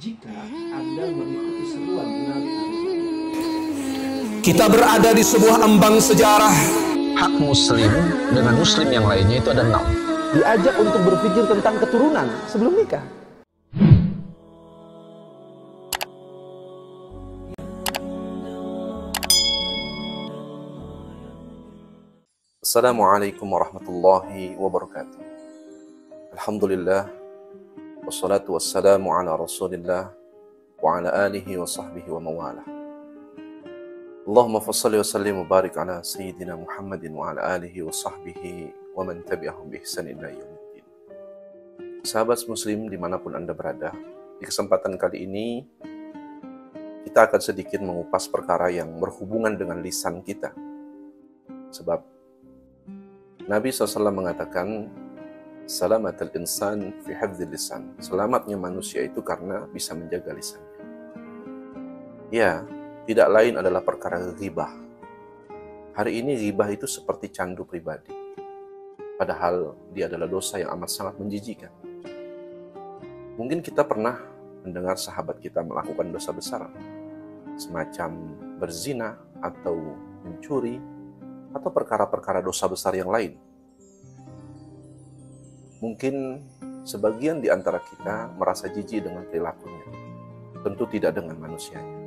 jika Anda mengikuti seruan Nabi Kita berada di sebuah ambang sejarah. Hak muslim dengan muslim yang lainnya itu ada 6. diajak untuk berpikir tentang keturunan sebelum nikah. Assalamualaikum warahmatullahi wabarakatuh. Alhamdulillah, wassalatu wassalamu ala rasulillah wa ala alihi wa sahbihi wa mawalah. Allahumma fassalli wa sallim wa barik ala sayyidina Muhammadin wa ala alihi wa sahbihi wa man tabi'ahum bi ihsan ila yaumiddin. Sahabat muslim dimanapun Anda berada, di kesempatan kali ini kita akan sedikit mengupas perkara yang berhubungan dengan lisan kita. Sebab Nabi SAW mengatakan, Salamatul insan fi hifdzil lisan. Selamatnya manusia itu karena bisa menjaga lisannya. Ya, tidak lain adalah perkara ghibah. Hari ini ghibah itu seperti candu pribadi. Padahal dia adalah dosa yang amat sangat menjijikkan. Mungkin kita pernah mendengar sahabat kita melakukan dosa besar, semacam berzina atau mencuri, atau perkara-perkara dosa besar yang lain. Mungkin sebagian di antara kita merasa jijik dengan perilakunya, tentu tidak dengan manusianya.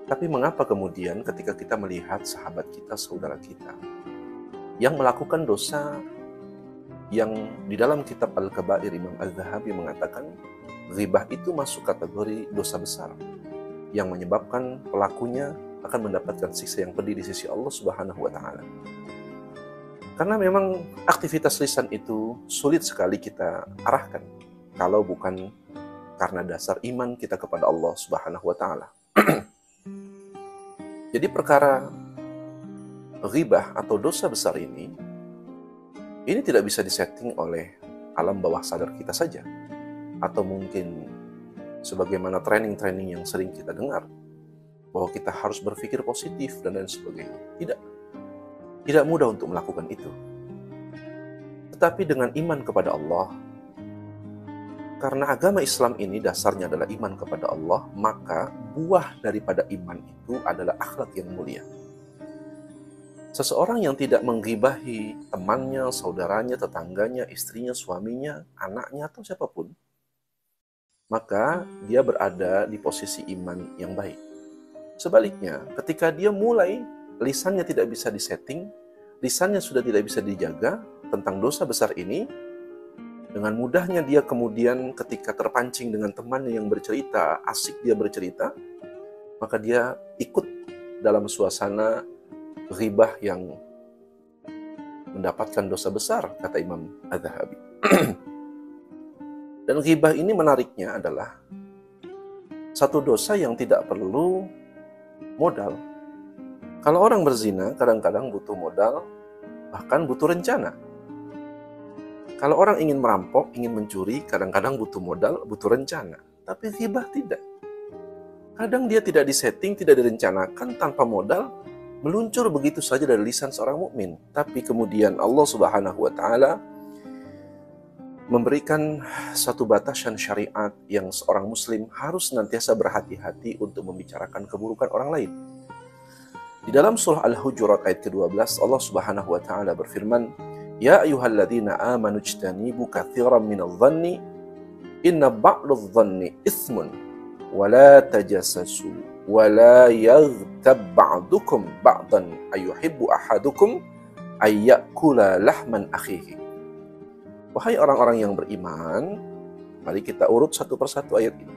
Tapi mengapa kemudian ketika kita melihat sahabat kita, saudara kita, yang melakukan dosa yang di dalam kitab Al-Kabair Imam Az-Zahabi mengatakan ghibah itu masuk kategori dosa besar yang menyebabkan pelakunya akan mendapatkan siksa yang pedih di sisi Allah Subhanahu wa Ta'ala. Karena memang aktivitas lisan itu sulit sekali kita arahkan kalau bukan karena dasar iman kita kepada Allah Subhanahu wa Ta'ala. Jadi perkara ghibah atau dosa besar ini tidak bisa disetting oleh alam bawah sadar kita saja, atau mungkin sebagaimana training-training yang sering kita dengar bahwa kita harus berpikir positif dan lain sebagainya. Tidak mudah untuk melakukan itu. Tetapi dengan iman kepada Allah, karena agama Islam ini dasarnya adalah iman kepada Allah, maka buah daripada iman itu adalah akhlak yang mulia. Seseorang yang tidak menggibahi temannya, saudaranya, tetangganya, istrinya, suaminya, anaknya, atau siapapun, maka dia berada di posisi iman yang baik. Sebaliknya, ketika dia mulai lisannya tidak bisa disetting, lisannya sudah tidak bisa dijaga tentang dosa besar ini, dengan mudahnya dia kemudian ketika terpancing dengan temannya yang bercerita, asik dia bercerita, maka dia ikut dalam suasana ghibah yang mendapatkan dosa besar, kata Imam Az-Zahabi. Dan ghibah ini menariknya adalah satu dosa yang tidak perlu modal. Kalau orang berzina kadang-kadang butuh modal, bahkan butuh rencana. Kalau orang ingin merampok, ingin mencuri, kadang-kadang butuh modal, butuh rencana. Tapi ghibah tidak. Kadang dia tidak disetting, tidak direncanakan, tanpa modal, meluncur begitu saja dari lisan seorang mukmin. Tapi kemudian Allah Subhanahu wa Ta'ala memberikan satu batasan syariat yang seorang muslim harus senantiasa berhati-hati untuk membicarakan keburukan orang lain. Di dalam surah Al-Hujurat ayat ke-12, Allah Subhanahu wa Ta'ala berfirman, Ya ayyuhalladzina amanu ijtanibu katsiran minadh-dhanni inna ba'dadh dhanni itsmun wa la tajassasu wa la yaghtab ba'dukum ba'dan ayuhibbu ahadukum ay ya'kula lahman akhihi. Wahai orang-orang yang beriman, mari kita urut satu persatu ayat ini.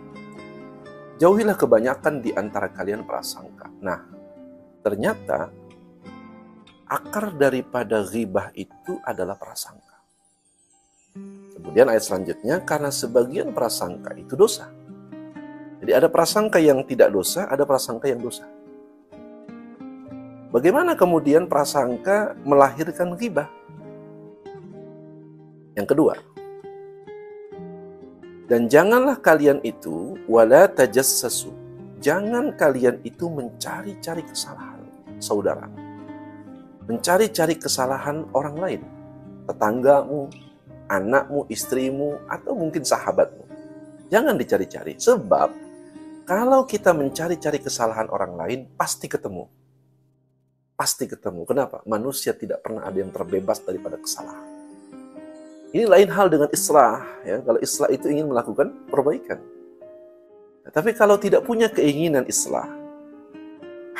Jauhilah kebanyakan di antara kalian prasangka. Nah, ternyata akar daripada ghibah itu adalah prasangka. Kemudian ayat selanjutnya, karena sebagian prasangka itu dosa. Jadi ada prasangka yang tidak dosa, ada prasangka yang dosa. Bagaimana kemudian prasangka melahirkan ghibah? Yang kedua, dan janganlah kalian itu wala tajassasu. Jangan kalian itu mencari-cari kesalahan saudara. Mencari-cari kesalahan orang lain, tetanggamu, anakmu, istrimu, atau mungkin sahabatmu. Jangan dicari-cari. Sebab kalau kita mencari-cari kesalahan orang lain, pasti ketemu. Pasti ketemu. Kenapa? Manusia tidak pernah ada yang terbebas daripada kesalahan. Ini lain hal dengan islah. Ya. Kalau islah itu ingin melakukan perbaikan. Tapi kalau tidak punya keinginan islah,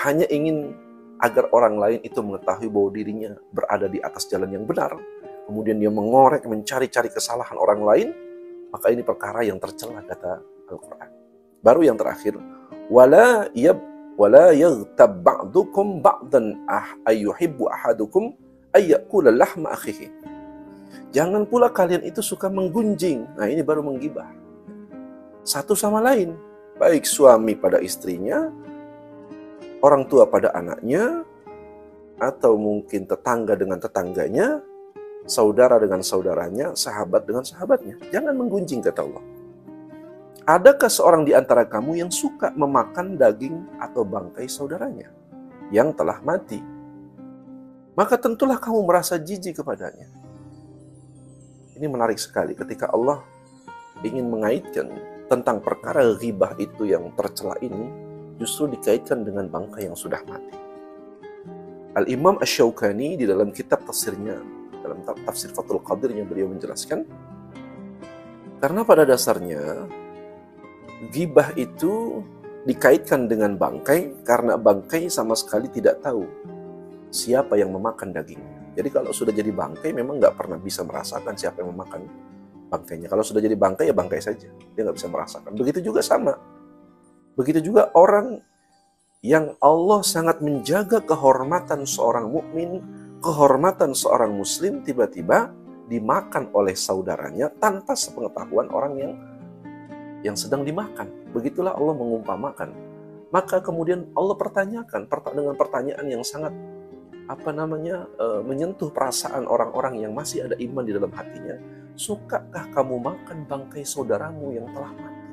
hanya ingin agar orang lain itu mengetahui bahwa dirinya berada di atas jalan yang benar, kemudian dia mengorek, mencari-cari kesalahan orang lain, maka ini perkara yang tercela, kata Al-Quran. Baru yang terakhir, wala yaghtab ba'dukum ba'dan ayyuhibbu ahadukum ayyakula lahma akhihi. Jangan pula kalian itu suka menggunjing. Nah, ini baru menggibah. Satu sama lain, baik suami pada istrinya, orang tua pada anaknya, atau mungkin tetangga dengan tetangganya, saudara dengan saudaranya, sahabat dengan sahabatnya. Jangan menggunjing, kata Allah. Adakah seorang di antara kamu yang suka memakan daging atau bangkai saudaranya yang telah mati? Maka tentulah kamu merasa jijik kepadanya. Ini menarik sekali ketika Allah ingin mengaitkan tentang perkara ghibah itu yang tercela ini, justru dikaitkan dengan bangkai yang sudah mati. Al-Imam Asy-Syaukani di dalam kitab tafsirnya, dalam tafsir Fathul Qadirnya, beliau menjelaskan, karena pada dasarnya ghibah itu dikaitkan dengan bangkai karena bangkai sama sekali tidak tahu siapa yang memakan dagingnya. Jadi kalau sudah jadi bangkai memang nggak pernah bisa merasakan siapa yang memakan bangkainya. Kalau sudah jadi bangkai ya bangkai saja, dia nggak bisa merasakan. Begitu juga sama. Begitu juga orang yang Allah sangat menjaga kehormatan seorang mukmin, kehormatan seorang muslim, tiba-tiba dimakan oleh saudaranya tanpa sepengetahuan orang yang sedang dimakan. Begitulah Allah mengumpamakan. Maka kemudian Allah pertanyakan dengan pertanyaan yang sangat menyentuh perasaan orang-orang yang masih ada iman di dalam hatinya. Sukakah kamu makan bangkai saudaramu yang telah mati?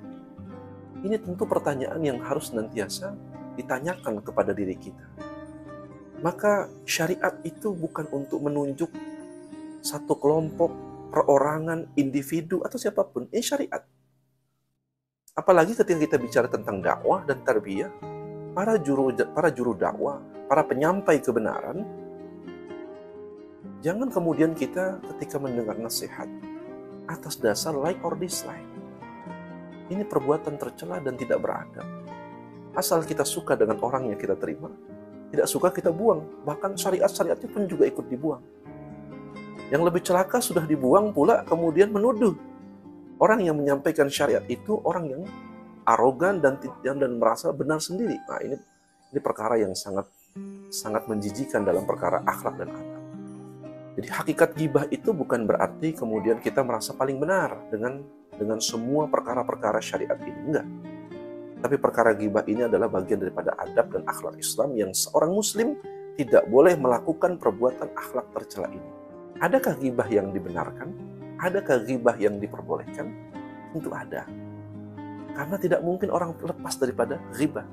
Ini tentu pertanyaan yang harus senantiasa ditanyakan kepada diri kita. Maka syariat itu bukan untuk menunjuk satu kelompok, perorangan, individu, atau siapapun. Ini syariat. Apalagi ketika kita bicara tentang dakwah dan tarbiyah, para juru dakwah, para penyampai kebenaran, jangan kemudian kita ketika mendengar nasihat atas dasar like or dislike. Ini perbuatan tercela dan tidak beradab. Asal kita suka dengan orang yang kita terima, tidak suka kita buang. Bahkan syariat-syariatnya pun juga ikut dibuang. Yang lebih celaka sudah dibuang pula kemudian menuduh orang yang menyampaikan syariat itu orang yang arogan dan merasa benar sendiri. Nah, ini perkara yang sangat menjijikan dalam perkara akhlak dan adab. Jadi hakikat ghibah itu bukan berarti kemudian kita merasa paling benar dengan semua perkara-perkara syariat ini. Enggak. Tapi perkara ghibah ini adalah bagian daripada adab dan akhlak Islam yang seorang muslim tidak boleh melakukan perbuatan akhlak tercela ini. Adakah ghibah yang dibenarkan? Adakah ghibah yang diperbolehkan? Tentu ada. Karena tidak mungkin orang lepas daripada ghibah.